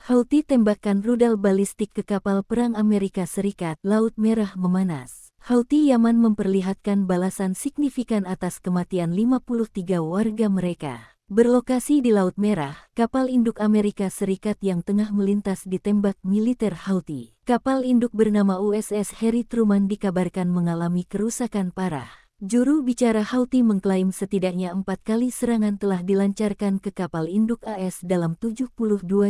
Houthi tembakkan rudal balistik ke kapal perang Amerika Serikat. Laut Merah memanas. Houthi Yaman memperlihatkan balasan signifikan atas kematian 53 warga mereka. Berlokasi di Laut Merah, kapal induk Amerika Serikat yang tengah melintas ditembak militer Houthi. Kapal induk bernama USS Harry Truman dikabarkan mengalami kerusakan parah. Juru bicara Houthi mengklaim setidaknya 4 kali serangan telah dilancarkan ke kapal induk AS dalam 72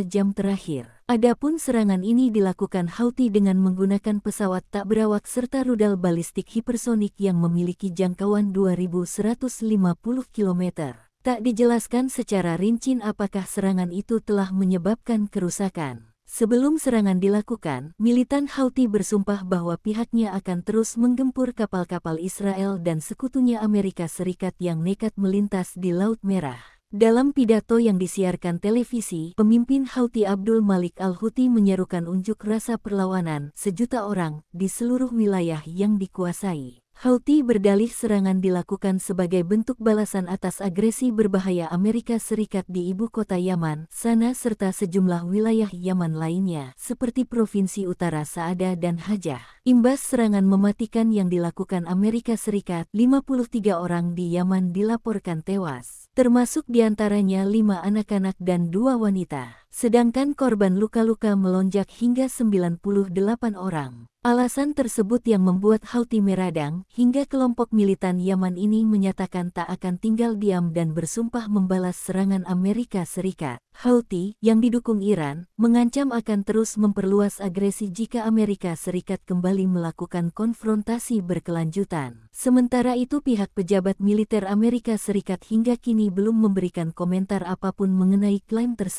jam terakhir. Adapun serangan ini dilakukan Houthi dengan menggunakan pesawat tak berawak serta rudal balistik hipersonik yang memiliki jangkauan 2150 km. Tak dijelaskan secara rinci apakah serangan itu telah menyebabkan kerusakan. Sebelum serangan dilakukan, militan Houthi bersumpah bahwa pihaknya akan terus menggempur kapal-kapal Israel dan sekutunya Amerika Serikat yang nekat melintas di Laut Merah. Dalam pidato yang disiarkan televisi, pemimpin Houthi Abdul Malik Al-Houthi menyerukan unjuk rasa perlawanan sejuta orang di seluruh wilayah yang dikuasai. Houthi berdalih serangan dilakukan sebagai bentuk balasan atas agresi berbahaya Amerika Serikat di ibu kota Yaman, Sana serta sejumlah wilayah Yaman lainnya, seperti Provinsi Utara Saada dan Hajah. Imbas serangan mematikan yang dilakukan Amerika Serikat, 53 orang di Yaman dilaporkan tewas, termasuk diantaranya 5 anak-anak dan 2 wanita. Sedangkan korban luka-luka melonjak hingga 98 orang. Alasan tersebut yang membuat Houthi meradang, hingga kelompok militan Yaman ini menyatakan tak akan tinggal diam dan bersumpah membalas serangan Amerika Serikat. Houthi, yang didukung Iran, mengancam akan terus memperluas agresi jika Amerika Serikat kembali melakukan konfrontasi berkelanjutan. Sementara itu pihak pejabat militer Amerika Serikat hingga kini belum memberikan komentar apapun mengenai klaim tersebut.